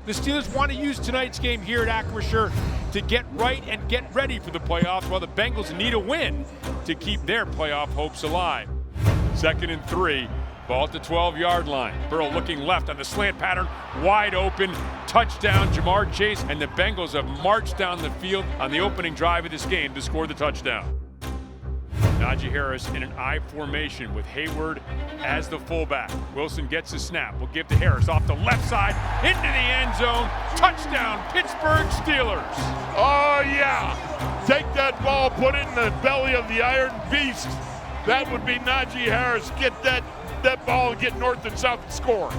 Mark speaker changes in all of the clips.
Speaker 1: The Steelers want to use tonight's game here at Acrisure to get right and get ready for the playoffs, while the Bengals need a win to keep their playoff hopes alive. 2nd and 3, ball at the 12-yard line. Burrow looking left on the slant pattern, wide open, touchdown, Jamar Chase, and the Bengals have marched down the field on the opening drive of this game to score the touchdown. Najee Harris in an I formation with Hayward as the fullback. Wilson gets the snap. Will give to Harris off the left side into the end zone. Touchdown, Pittsburgh Steelers.
Speaker 2: Oh, yeah. Take that ball, put it in the belly of the Iron Beast. That would be Najee Harris. Get that ball, get north and south and score.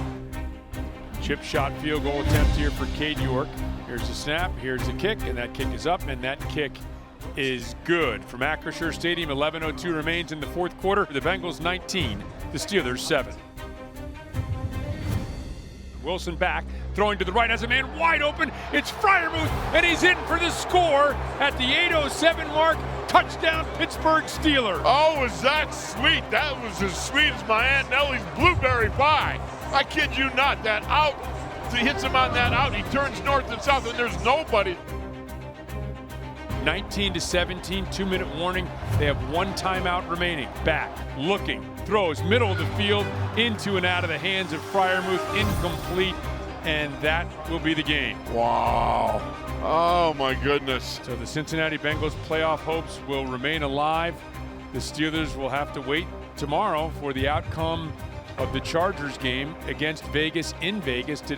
Speaker 1: Chip shot field goal attempt here for Cade York. Here's the snap, here's the kick, and that kick is up, and that kick is good. From Acrisure Stadium, 11:02 remains in the fourth quarter. The Bengals 19, the Steelers 7. Wilson back, throwing to the right, has a man wide open. It's Freiermuth, and he's in for the score at the 8:07 mark. Touchdown, Pittsburgh Steelers.
Speaker 2: Oh, was that sweet? That was as sweet as my Aunt Nellie's blueberry pie. I kid you not. That out, he hits him on that out. He turns north and south, and there's nobody.
Speaker 1: 19-17, 2-minute warning. They have one timeout remaining. Back, looking, throws, middle of the field, into and out of the hands of Freiermuth, incomplete, and that will be the game.
Speaker 2: Wow. Oh, my goodness.
Speaker 1: So the Cincinnati Bengals playoff hopes will remain alive. The Steelers will have to wait tomorrow for the outcome of the Chargers game against Vegas in Vegas to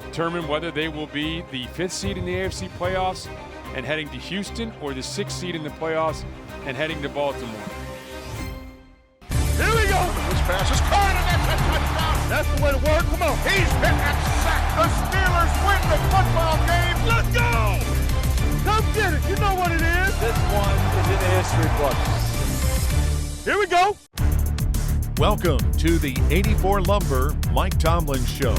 Speaker 1: determine whether they will be the 5th seed in the AFC playoffs and heading to Houston, or the 6th seed in the playoffs and heading to Baltimore.
Speaker 2: Here we go. This pass is caught, and that's a touchdown. That's the way to work. Come on. He's hit that sack. The Steelers win the football game. Let's go. Come get it. You know what it is.
Speaker 3: This one is in the history books.
Speaker 2: Here we go.
Speaker 4: Welcome to the 84 Lumber Mike Tomlin Show.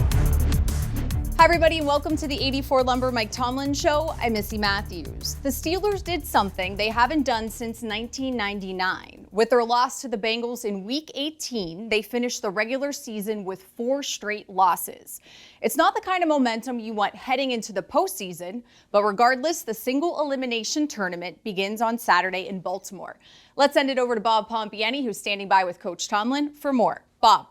Speaker 5: Hi, everybody, and welcome to the 84 Lumber Mike Tomlin Show. I'm Missy Matthews. The Steelers did something they haven't done since 1999. With their loss to the Bengals in Week 18, they finished the regular season with 4 straight losses. It's not the kind of momentum you want heading into the postseason, but regardless, the single elimination tournament begins on Saturday in Baltimore. Let's send it over to Bob Pompeani, who's standing by with Coach Tomlin for more. Bob.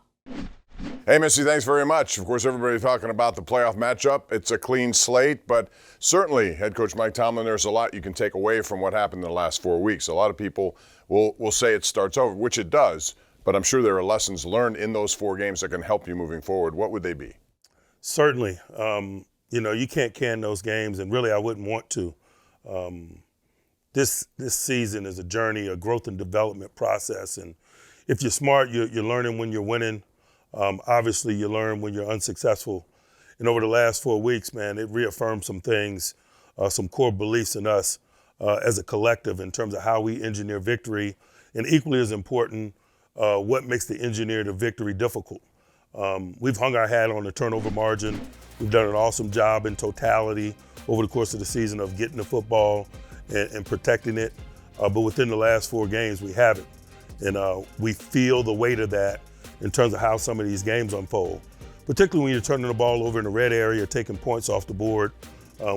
Speaker 6: Hey, Missy, thanks very much. Of course, everybody talking about the playoff matchup. It's a clean slate, but certainly, head coach Mike Tomlin, there's a lot you can take away from what happened in the last 4 weeks. A lot of people will say it starts over, which it does, but I'm sure there are lessons learned in those 4 games that can help you moving forward. What would they be?
Speaker 7: Certainly. You can't can those games, and really I wouldn't want to. This season is a journey, a growth and development process, and if you're smart, you're learning when you're winning. Obviously, you learn when you're unsuccessful. And over the last 4 weeks, man, it reaffirmed some things, some core beliefs in us as a collective in terms of how we engineer victory, and equally as important, what makes the engineer to victory difficult. We've hung our hat on the turnover margin. We've done an awesome job in totality over the course of the season of getting the football and protecting it. But within the last 4 games, we haven't. And we feel the weight of that in terms of how some of these games unfold, particularly when you're turning the ball over in the red area, taking points off the board.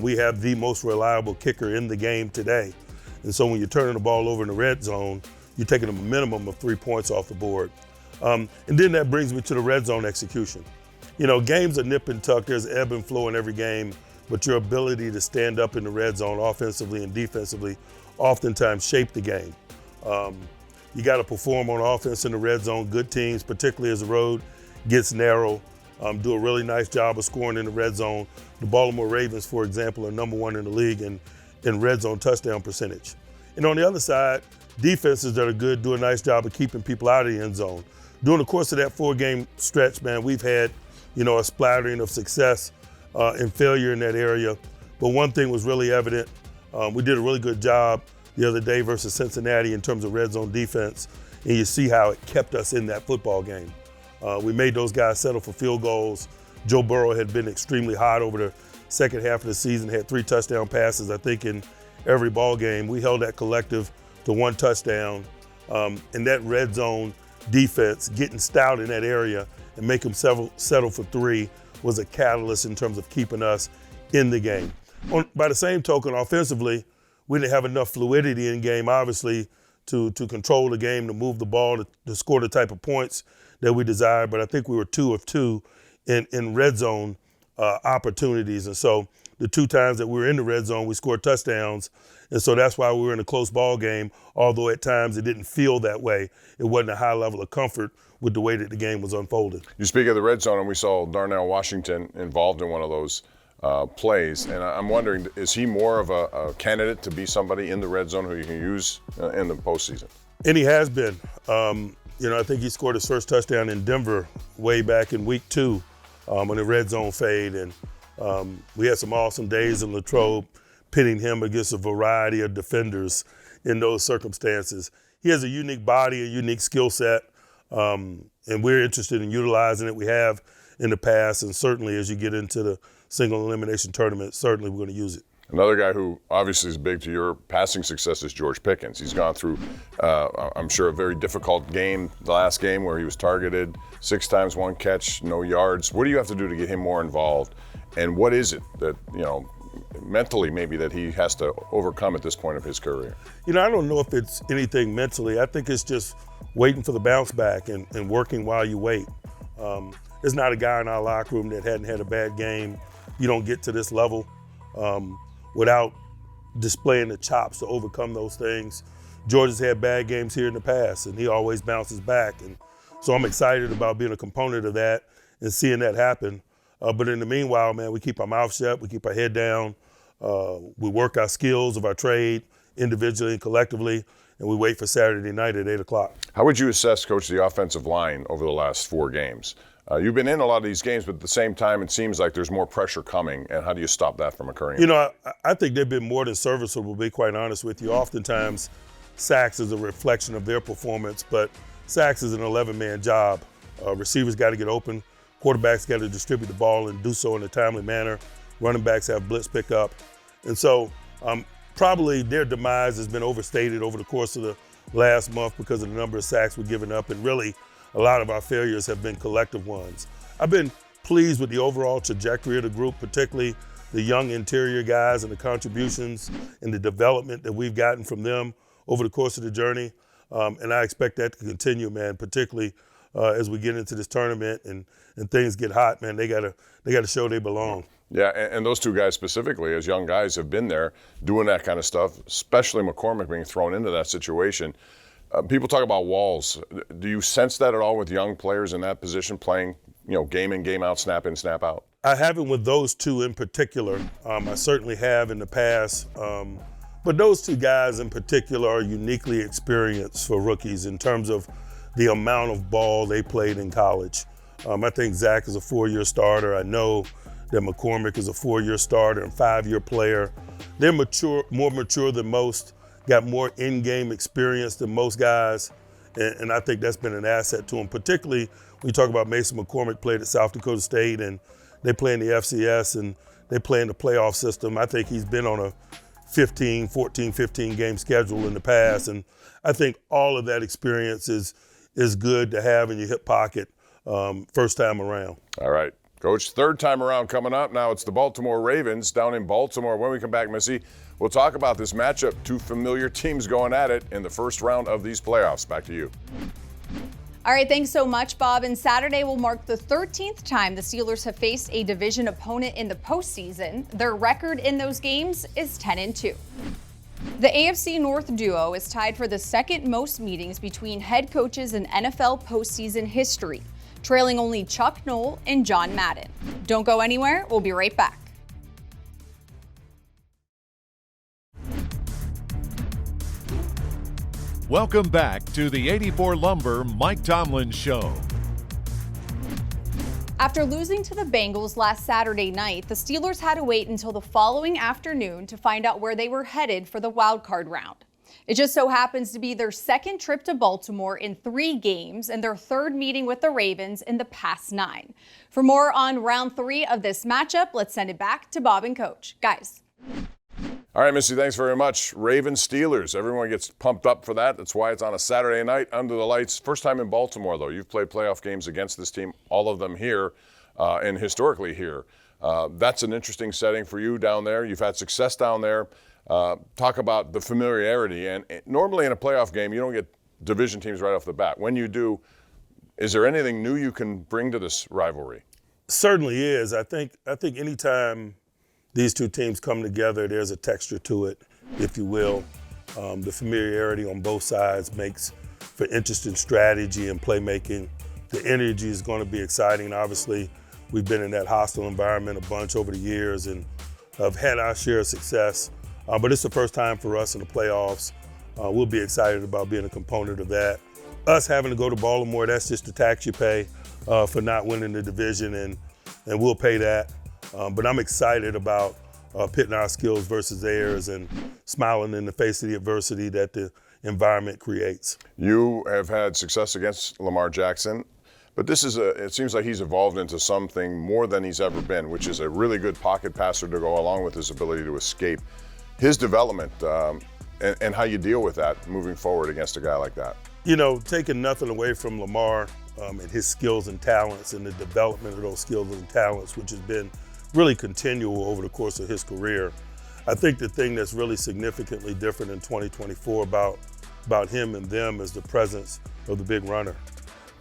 Speaker 7: We have the most reliable kicker in the game today. And so when you're turning the ball over in the red zone, you're taking a minimum of 3 points off the board. And then that brings me to the red zone execution. Games are nip and tuck. There's ebb and flow in every game, but your ability to stand up in the red zone offensively and defensively oftentimes shape the game. You got to perform on offense in the red zone. Good teams, particularly as the road gets narrow, do a really nice job of scoring in the red zone. The Baltimore Ravens, for example, are number 1 in the league in red zone touchdown percentage. And on the other side, defenses that are good do a nice job of keeping people out of the end zone. During the course of that 4-game stretch, man, we've had, a splattering of success and failure in that area. But one thing was really evident. We did a really good job the other day versus Cincinnati in terms of red zone defense, and you see how it kept us in that football game. We made those guys settle for field goals. Joe Burrow had been extremely hot over the second half of the season, had 3 touchdown passes, I think, in every ball game. We held that collective to 1 touchdown, and that red zone defense, getting stout in that area and make them settle for 3, was a catalyst in terms of keeping us in the game. By the same token, offensively, we didn't have enough fluidity in game, obviously, to control the game, to move the ball, to score the type of points that we desired. But I think we were 2 of 2 in red zone opportunities. And so the 2 times that we were in the red zone, we scored touchdowns. And so that's why we were in a close ball game, although at times it didn't feel that way. It wasn't a high level of comfort with the way that the game was unfolding.
Speaker 6: You speak of the red zone, and we saw Darnell Washington involved in one of those plays. And I'm wondering, is he more of a candidate to be somebody in the red zone who you can use in the postseason?
Speaker 7: And he has been. I think he scored his first touchdown in Denver way back in week 2 on a red zone fade. And we had some awesome days in Latrobe, pitting him against a variety of defenders in those circumstances. He has a unique body, a unique skill set, and we're interested in utilizing it. We have in the past, and certainly as you get into the single elimination tournament, certainly we're going to use it.
Speaker 6: Another guy who obviously is big to your passing success is George Pickens. He's gone through, I'm sure, a very difficult game, the last game where he was targeted 6 times, 1 catch, no yards. What do you have to do to get him more involved? And what is it that, mentally maybe that he has to overcome at this point of his career?
Speaker 7: I don't know if it's anything mentally. I think it's just waiting for the bounce back and working while you wait. There's not a guy in our locker room that hadn't had a bad game. You don't get to this level without displaying the chops to overcome those things. George has had bad games here in the past, and he always bounces back. And so I'm excited about being a component of that and seeing that happen. But in the meanwhile, man, we keep our mouth shut, we keep our head down, we work our skills of our trade individually and collectively, and we wait for Saturday night at 8 o'clock.
Speaker 6: How would you assess, Coach, the offensive line over the last 4 games? You've been in a lot of these games, but at the same time, it seems like there's more pressure coming. And how do you stop that from occurring?
Speaker 7: I think they've been more than serviceable, to be quite honest with you. Oftentimes, sacks is a reflection of their performance, but sacks is an 11-man job. Receivers got to get open. Quarterbacks got to distribute the ball and do so in a timely manner. Running backs have blitz pickup. And so probably their demise has been overstated over the course of the last month because of the number of sacks we're giving up, and really a lot of our failures have been collective ones. I've been pleased with the overall trajectory of the group, particularly the young interior guys and the contributions and the development that we've gotten from them over the course of the journey. And I expect that to continue, man, particularly as we get into this tournament and things get hot, man. They gotta show they belong.
Speaker 6: Yeah, and those 2 guys specifically, as young guys, have been there doing that kind of stuff, especially McCormick being thrown into that situation. People talk about walls. Do you sense that at all with young players in that position playing, game in, game out, snap in, snap out?
Speaker 7: I haven't with those 2 in particular. I certainly have in the past. But those 2 guys in particular are uniquely experienced for rookies in terms of the amount of ball they played in college. I think Zach is a 4-year starter. I know that McCormick is a 4-year starter and 5-year player. They're more mature than most, got more in-game experience than most guys, and I think that's been an asset to them. Particularly when you talk about Mason McCormick played at South Dakota State, and they play in the FCS, and they play in the playoff system. I think he's been on a 15 game schedule in the past, and I think all of that experience is good to have in your hip pocket first time around.
Speaker 6: All right. Coach, 3rd time around coming up. Now it's the Baltimore Ravens down in Baltimore. When we come back, Missy, we'll talk about this matchup. 2 familiar teams going at it in the first round of these playoffs. Back to you.
Speaker 5: All right, thanks so much, Bob. And Saturday will mark the 13th time the Steelers have faced a division opponent in the postseason. Their record in those games is 10-2. The AFC North duo is tied for the 2nd most meetings between head coaches in NFL postseason history, trailing only Chuck Noll and John Madden. Don't go anywhere. We'll be right back.
Speaker 4: Welcome back to the 84 Lumber Mike Tomlin Show.
Speaker 5: After losing to the Bengals last Saturday night, the Steelers had to wait until the following afternoon to find out where they were headed for the wild card round. It just so happens to be their 2nd trip to Baltimore in 3 games and their 3rd meeting with the Ravens in the past 9. For more on round 3 of this matchup, let's send it back to Bob and Coach. Guys.
Speaker 6: All right, Missy, thanks very much. Ravens, Steelers. Everyone gets pumped up for that. That's why it's on a Saturday night under the lights. First time in Baltimore, though. You've played playoff games against this team, all of them here. and historically here. That's an interesting setting for you down there. You've had success down there. Talk about the familiarity. And normally in a playoff game, you don't get division teams right off the bat. When you do, is there anything new you can bring to this rivalry?
Speaker 7: Certainly is. I think anytime these two teams come together, there's a texture to it, if you will. The familiarity on both sides makes for interesting strategy and playmaking. The energy is going to be exciting. Obviously, we've been in that hostile environment a bunch over the years and have had our share of success. But it's the first time for us in the playoffs. We'll be excited about being a component of that. Us having to go to Baltimore, that's just the tax you pay for not winning the division, and we'll pay that. But I'm excited about pitting our skills versus theirs and smiling in the face of the adversity that the environment creates.
Speaker 6: You have had success against Lamar Jackson, but it seems like he's evolved into something more than he's ever been, which is a really good pocket passer to go along with his ability to escape. His development and how you deal with that moving forward against a guy like that.
Speaker 7: You know, taking nothing away from Lamar and his skills and talents and the development of those skills and talents, which has been really continual over the course of his career. I think the thing that's really significantly different in 2024 about him and them is the presence of the big runner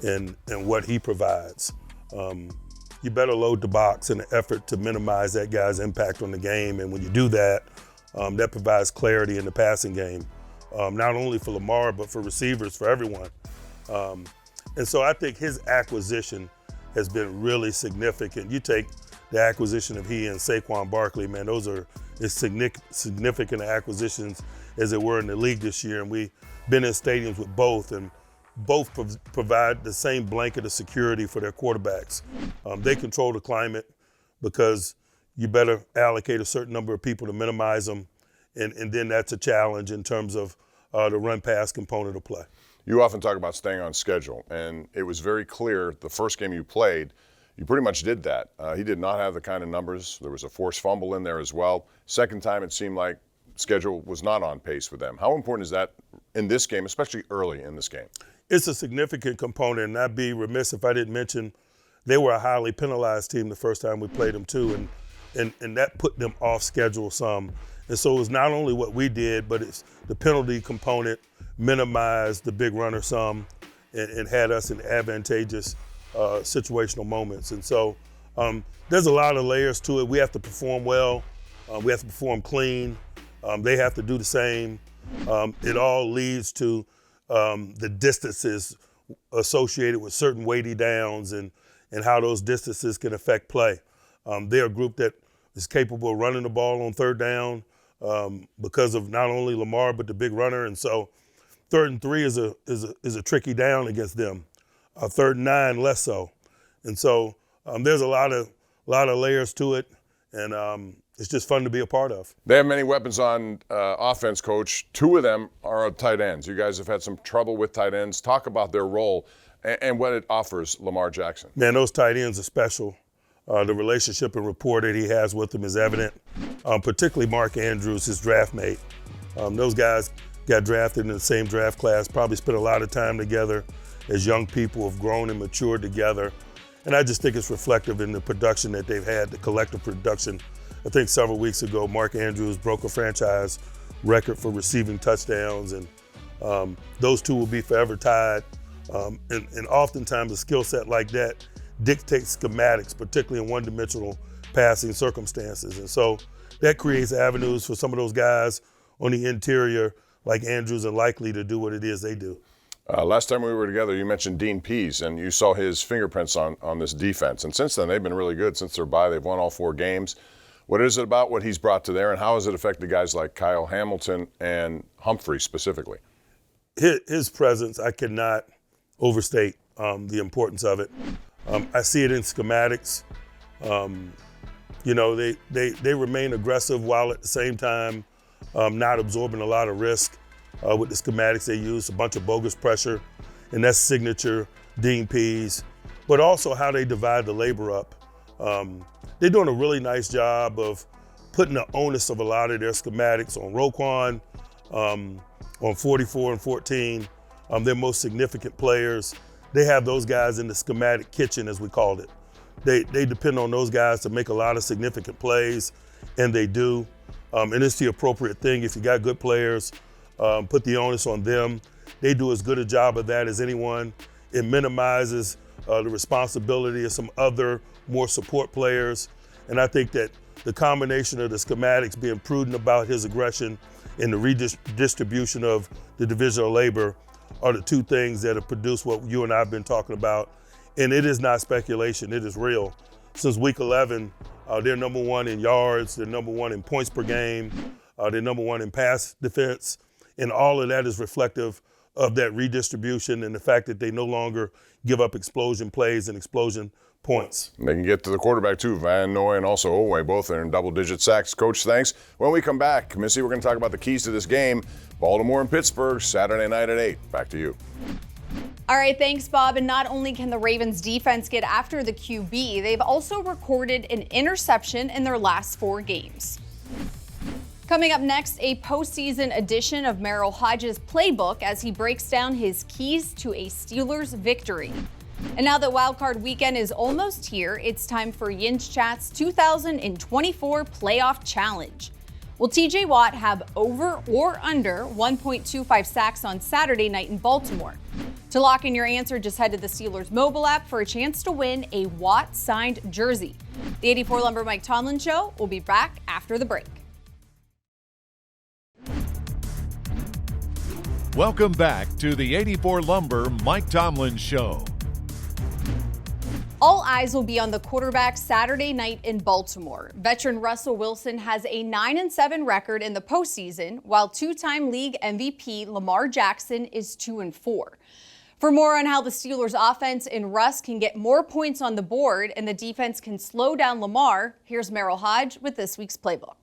Speaker 7: and what he provides. You better load the box in an effort to minimize that guy's impact on the game, and when you do that, that provides clarity in the passing game, not only for Lamar, but for receivers, for everyone. And so I think his acquisition has been really significant. You take the acquisition of he and Saquon Barkley, man, those are as significant acquisitions as it were in the league this year. And we've been in stadiums with both, and both provide the same blanket of security for their quarterbacks. They control the climate because you better allocate a certain number of people to minimize them, and then that's a challenge in terms of the run-pass component of play.
Speaker 6: You often talk about staying on schedule, and it was very clear the first game you played, you pretty much did that. He did not have the kind of numbers. There was a forced fumble in there as well. Second time, it seemed like schedule was not on pace with them. How important is that in this game, especially early in this game?
Speaker 7: It's a significant component, and I'd be remiss if I didn't mention they were a highly penalized team the first time we played them too, and that put them off schedule some. And so it was not only what we did, but it's the penalty component minimized the big runner some and had us in advantageous situational moments. And so there's a lot of layers to it. We have to perform well. We have to perform clean. They have to do the same. It all leads to the distances associated with certain weighty downs and how those distances can affect play. They're a group that is capable of running the ball on third down because of not only Lamar but the big runner. And so 3rd and 3 is a tricky down against them. 3rd and 9 less so. And so there's a lot of layers to it, and it's just fun to be a part of.
Speaker 6: They have many weapons on offense, Coach. 2 of them are tight ends. You guys have had some trouble with tight ends. Talk about their role and what it offers Lamar Jackson.
Speaker 7: Man, those tight ends are special. The relationship and rapport that he has with them is evident, particularly Mark Andrews, his draft mate. Those guys got drafted in the same draft class, probably spent a lot of time together as young people, have grown and matured together. And I just think it's reflective in the production that they've had, the collective production. I think several weeks ago, Mark Andrews broke a franchise record for receiving touchdowns, and those two will be forever tied. And oftentimes a skill set like that dictates schematics, particularly in one-dimensional passing circumstances. And so that creates avenues for some of those guys on the interior, like Andrews, are likely to do what it is they do.
Speaker 6: Last time we were together, you mentioned Dean Pease, and you saw his fingerprints on this defense. And since then, they've been really good since their bye. They've won all 4 games. What is it about what he's brought to there, and how has it affected guys like Kyle Hamilton and Humphrey specifically?
Speaker 7: His presence, I cannot overstate the importance of it. I see it in schematics. They remain aggressive while at the same time not absorbing a lot of risk. With the schematics they use, a bunch of bogus pressure, and that's signature Dean Pease, but also how they divide the labor up. They're doing a really nice job of putting the onus of a lot of their schematics on Roquan, on 44 and 14, their most significant players. They have those guys in the schematic kitchen, as we called it. they depend on those guys to make a lot of significant plays, and they do. And it's the appropriate thing. If you got good players, put the onus on them. They do as good a job of that as anyone. It minimizes the responsibility of some other more support players. And I think that the combination of the schematics, being prudent about his aggression, and the redistribution of the division of labor are the two things that have produced what you and I have been talking about. And it is not speculation, it is real. Since week 11, they're number one in yards, they're number one in points per game, they're number one in pass defense. And all of that is reflective of that redistribution and the fact that they no longer give up explosion plays and explosion points.
Speaker 6: They can get to the quarterback too. Van Noy and also Oweh, both are in double-digit sacks. Coach, thanks. When we come back, Missy, we're going to talk about the keys to this game. Baltimore and Pittsburgh, Saturday night at 8. Back to you.
Speaker 5: All right, thanks, Bob. And not only can the Ravens defense get after the QB, they've also recorded an interception in their last 4 games. Coming up next, a postseason edition of Merrill Hodges' playbook as he breaks down his keys to a Steelers victory. And now that Wild Card weekend is almost here, it's time for Yinz Chat's 2024 Playoff Challenge. Will TJ Watt have over or under 1.25 sacks on Saturday night in Baltimore? To lock in your answer, just head to the Steelers mobile app for a chance to win a Watt-signed jersey. The 84 Lumber Mike Tomlin Show will be back after the break.
Speaker 4: Welcome back to the 84 Lumber Mike Tomlin Show.
Speaker 5: All eyes will be on the quarterback Saturday night in Baltimore. Veteran Russell Wilson has a 9-7 record in the postseason, while two-time league MVP Lamar Jackson is 2-4. For more on how the Steelers offense and Russ can get more points on the board and the defense can slow down Lamar, here's Merrill Hodge with this week's playbook.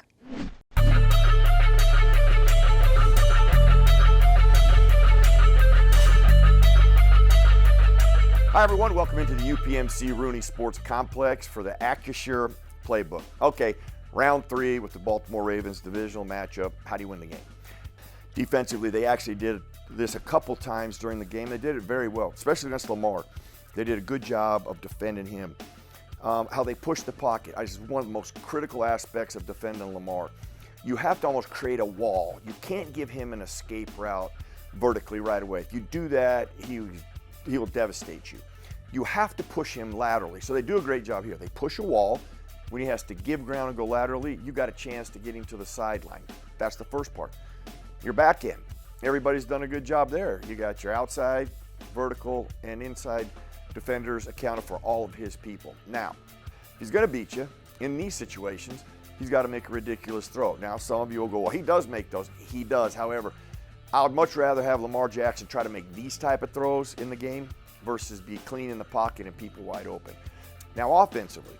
Speaker 3: Hi everyone, welcome into the UPMC Rooney Sports Complex for the AccuSure Playbook. Okay, round 3 with the Baltimore Ravens divisional matchup. How do you win the game? Defensively, they actually did this a couple times during the game. They did it very well, especially against Lamar. They did a good job of defending him. How they pushed the pocket is one of the most critical aspects of defending Lamar. You have to almost create a wall. You can't give him an escape route vertically right away. If you do that, he'll devastate you. You have to push him laterally. So they do a great job here. They push a wall. When he has to give ground and go laterally, you got a chance to get him to the sideline. That's the first part. Your back end. Everybody's done a good job there. You got your outside, vertical, and inside defenders accounted for all of his people. Now, if he's going to beat you in these situations, he's got to make a ridiculous throw. Now, some of you will go, well, he does make those. He does. However, I would much rather have Lamar Jackson try to make these type of throws in the game versus be clean in the pocket and people wide open. Now offensively,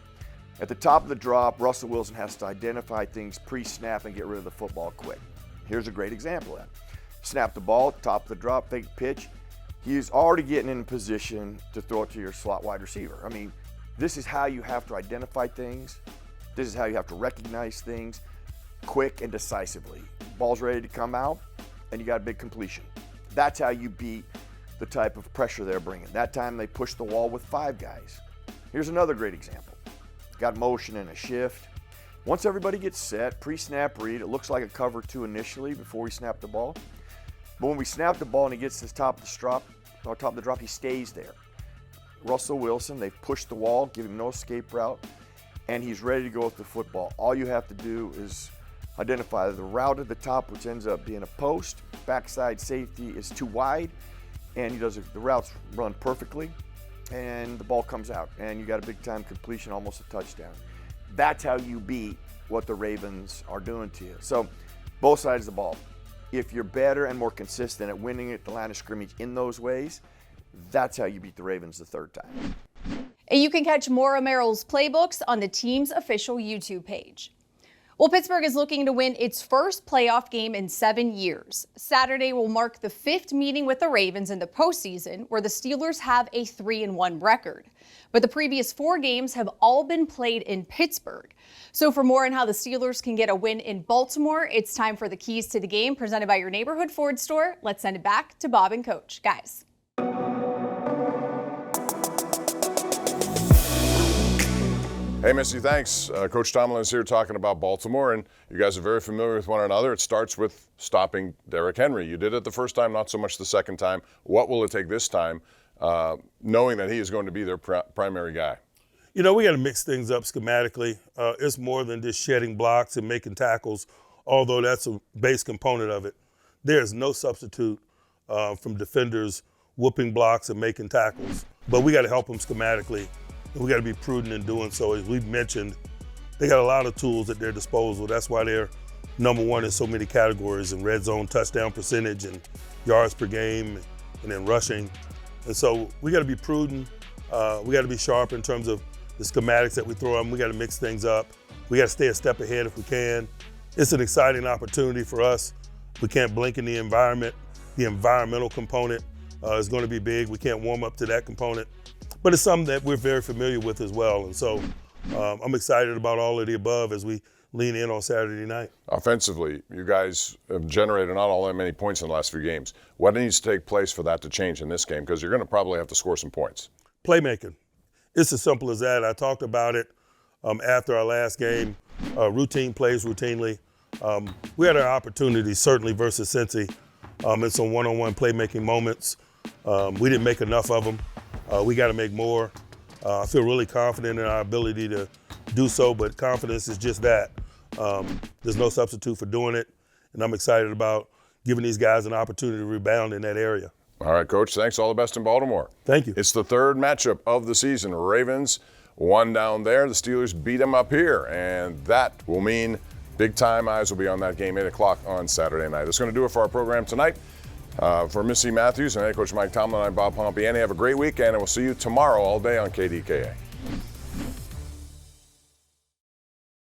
Speaker 3: at the top of the drop, Russell Wilson has to identify things pre-snap and get rid of the football quick. Here's a great example of that. Snap the ball, top of the drop, fake pitch. He's already getting in position to throw it to your slot wide receiver. I mean, this is how you have to identify things. This is how you have to recognize things quick and decisively. Ball's ready to come out, and you got a big completion. That's how you beat the type of pressure they're bringing. That time they pushed the wall with 5 guys. Here's another great example. Got motion and a shift. Once everybody gets set, pre-snap read, it looks like a cover 2 initially before we snap the ball. But when we snap the ball and he gets to the top of the drop, he stays there. Russell Wilson, they've pushed the wall, give him no escape route, and he's ready to go with the football. All you have to do is identify the route at the top, which ends up being a post. Backside safety is too wide, and the routes run perfectly, and the ball comes out, and you got a big-time completion, almost a touchdown. That's how you beat what the Ravens are doing to you. So both sides of the ball. If you're better and more consistent at winning at the line of scrimmage in those ways, that's how you beat the Ravens the third time.
Speaker 5: And you can catch more of Merrill's playbooks on the team's official YouTube page. Well, Pittsburgh is looking to win its first playoff game in 7 years. Saturday will mark the 5th meeting with the Ravens in the postseason, where the Steelers have a 3-1 record. But the previous 4 games have all been played in Pittsburgh. So for more on how the Steelers can get a win in Baltimore, it's time for the keys to the game presented by your neighborhood Ford store. Let's send it back to Bob and Coach. Guys.
Speaker 6: Hey, Missy, thanks. Coach Tomlin is here talking about Baltimore, and you guys are very familiar with one another. It starts with stopping Derrick Henry. You did it the first time, not so much the second time. What will it take this time, knowing that he is going to be their primary guy?
Speaker 7: You know, we got to mix things up schematically. It's more than just shedding blocks and making tackles, although that's a base component of it. There's no substitute from defenders whooping blocks and making tackles. But we got to help them schematically. And we got to be prudent in doing so. As we've mentioned, they got a lot of tools at their disposal. That's why they're number one in so many categories, in red zone touchdown percentage and yards per game and then rushing. And so we got to be prudent. We got to be sharp in terms of the schematics that we throw them. We got to mix things up. We got to stay a step ahead if we can. It's an exciting opportunity for us. We can't blink in the environment. The environmental component is going to be big. We can't warm up to that component. But it's something that we're very familiar with as well. And so I'm excited about all of the above as we lean in on Saturday night.
Speaker 6: Offensively, you guys have generated not all that many points in the last few games. What needs to take place for that to change in this game? Because you're going to probably have to score some points.
Speaker 7: Playmaking. It's as simple as that. I talked about it after our last game. Routine plays routinely. We had our opportunities, certainly versus Cincy, in some one-on-one playmaking moments. We didn't make enough of them. We got to make more. I feel really confident in our ability to do so, but confidence is just that. There's no substitute for doing it, and I'm excited about giving these guys an opportunity to rebound in that area.
Speaker 6: All right, Coach, thanks. All the best in Baltimore.
Speaker 7: Thank you.
Speaker 6: It's the third matchup of the season. Ravens won down there. The Steelers beat them up here, and that will mean big-time eyes will be on that game, 8 o'clock on Saturday night. That's going to do it for our program tonight. For Missy Matthews and head coach Mike Tomlin, I'm Bob Pompeani. Have a great weekend, and we'll see you tomorrow all day on KDKA.